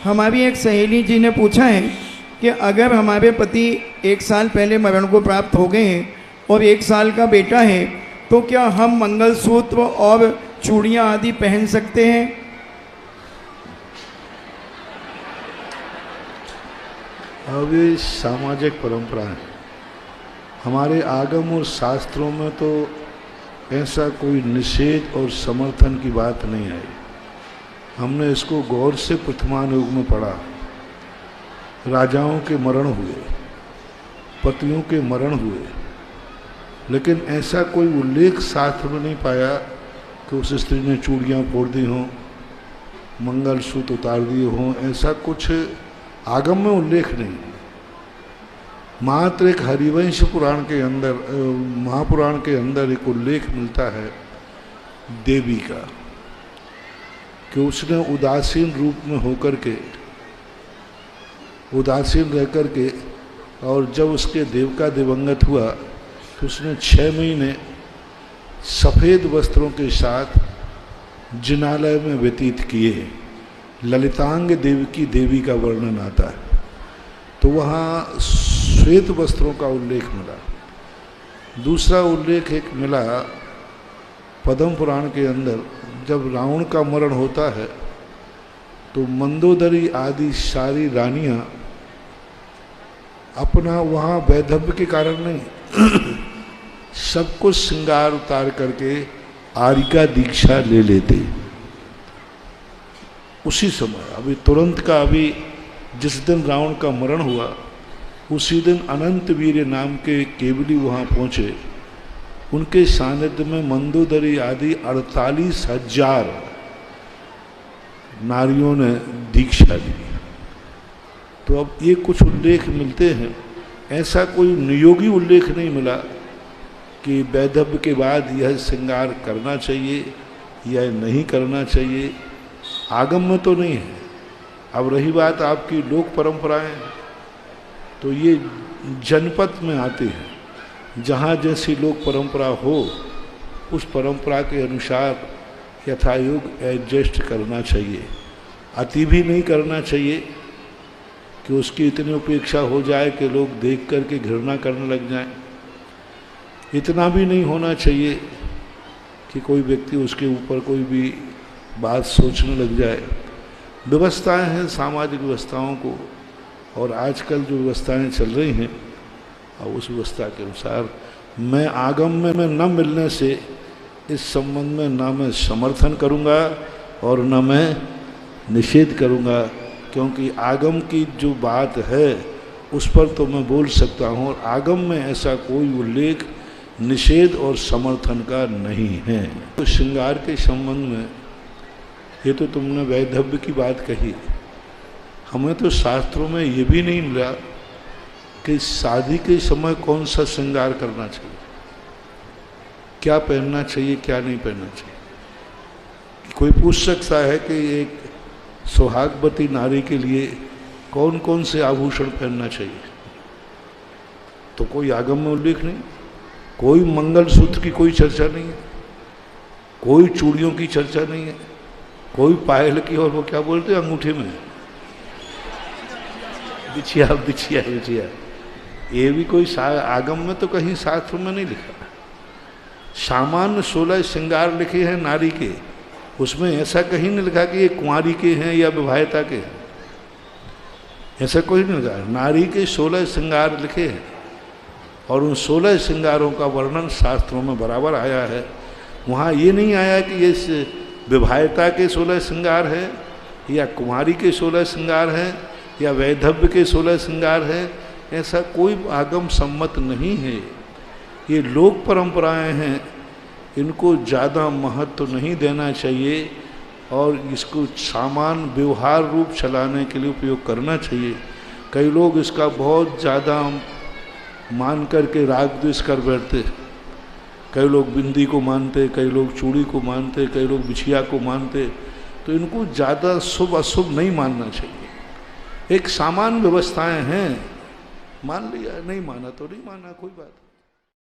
हमारी एक सहेली जी ने पूछा है कि अगर हमारे पति 1 साल पहले मरण को प्राप्त हो गए हैं और 1 साल का बेटा है, तो क्या हम मंगलसूत्र और चूड़ियाँ आदि पहन सकते हैं? अब ये सामाजिक परंपरा है। हमारे आगम और शास्त्रों में तो ऐसा कोई निषेध और समर्थन की बात नहीं आई। हमने इसको गौर से वर्तमान युग में पढ़ा। राजाओं के मरण हुए, पतियों के मरण हुए, लेकिन ऐसा कोई उल्लेख शास्त्र में नहीं पाया कि उस स्त्री ने चूड़ियाँ फोड़ दी हों, मंगलसूत्र उतार दिए हों। ऐसा कुछ आगम में उल्लेख नहीं। मात्र एक हरिवंश पुराण के अंदर, महापुराण के अंदर एक उल्लेख मिलता है देवी का, कि उसने उदासीन रूप में होकर के, उदासीन रह कर के, और जब उसके देवका दिवंगत हुआ तो उसने 6 महीने सफ़ेद वस्त्रों के साथ जिनालय में व्यतीत किए। ललितांग देवकी देवी का वर्णन आता है, तो वहाँ श्वेत वस्त्रों का उल्लेख मिला। दूसरा उल्लेख एक मिला पद्म पुराण के अंदर, जब रावण का मरण होता है तो मंदोदरी आदि सारी रानियां अपना वहाँ वैधव्य के कारण नहीं सब कुछ श्रृंगार उतार करके आरिका दीक्षा ले लेते। उसी समय अभी तुरंत का, अभी जिस दिन रावण का मरण हुआ उसी दिन अनंत वीर नाम के केवली वहाँ पहुँचे। उनके सानिध्य में मंदोदरी आदि 48,000 नारियों ने दीक्षा ली। तो अब ये कुछ उल्लेख मिलते हैं, ऐसा कोई नियोगी उल्लेख नहीं मिला कि वैधव्य के बाद यह श्रृंगार करना चाहिए या नहीं करना चाहिए। आगम में तो नहीं है। अब रही बात आपकी लोक परंपराएं, तो ये जनपद में आती है। जहाँ जैसी लोक परंपरा हो उस परंपरा के अनुसार यथायोग एडजस्ट करना चाहिए। अति भी नहीं करना चाहिए कि उसकी इतनी उपेक्षा हो जाए कि लोग देख करके घृणा करने लग जाएं। इतना भी नहीं होना चाहिए कि कोई व्यक्ति उसके ऊपर कोई भी बात सोचने लग जाए। व्यवस्थाएं हैं, सामाजिक व्यवस्थाओं को, और आजकल जो व्यवस्थाएं चल रही हैं और उस व्यवस्था के अनुसार मैं आगम में न मिलने से इस संबंध में ना मैं समर्थन करूंगा और न मैं निषेध करूंगा, क्योंकि आगम की जो बात है उस पर तो मैं बोल सकता हूं, और आगम में ऐसा कोई उल्लेख निषेध और समर्थन का नहीं है। तो श्रृंगार के संबंध में ये तो तुमने वैधव्य की बात कही, हमें तो शास्त्रों में ये भी नहीं मिला कि शादी के समय कौन सा श्रृंगार करना चाहिए, क्या पहनना चाहिए, क्या नहीं पहनना चाहिए। कोई पूछ सकता है कि एक सुहागवती नारी के लिए कौन कौन से आभूषण पहनना चाहिए, तो कोई आगम में उल्लेख नहीं, कोई मंगलसूत्र की कोई चर्चा नहीं है, कोई चूड़ियों की चर्चा नहीं है, कोई पायल की, और वो क्या बोलते हैं अंगूठे में बिछिया बिछिया बिछिया, ये भी कोई आगम में तो कहीं शास्त्र में नहीं लिखा। सामान्य 16 श्रृंगार लिखे हैं नारी के, उसमें ऐसा कहीं नहीं लिखा कि ये कुंवारी के हैं या विवाहिता के हैं, ऐसा कोई नहीं लिखा। नारी के 16 श्रृंगार लिखे हैं और उन 16 श्रृंगारों का वर्णन शास्त्रों में बराबर आया है। वहाँ ये नहीं आया कि ये विवाहिता के 16 श्रृंगार है या कुंवारी के 16 श्रृंगार हैं या वैधव्य के 16 श्रृंगार हैं, ऐसा कोई आगम सम्मत नहीं है। ये लोक परंपराएं हैं, इनको ज़्यादा महत्व नहीं देना चाहिए और इसको सामान्य व्यवहार रूप चलाने के लिए उपयोग करना चाहिए। कई लोग इसका बहुत ज़्यादा मान करके राग द्वेष कर बैठते, कई लोग बिंदी को मानते, कई लोग चूड़ी को मानते, कई लोग बिछिया को मानते, तो इनको ज़्यादा शुभ अशुभ नहीं मानना चाहिए। एक सामान्य व्यवस्थाएं हैं, मान लिया, नहीं माना तो नहीं माना, कोई बात।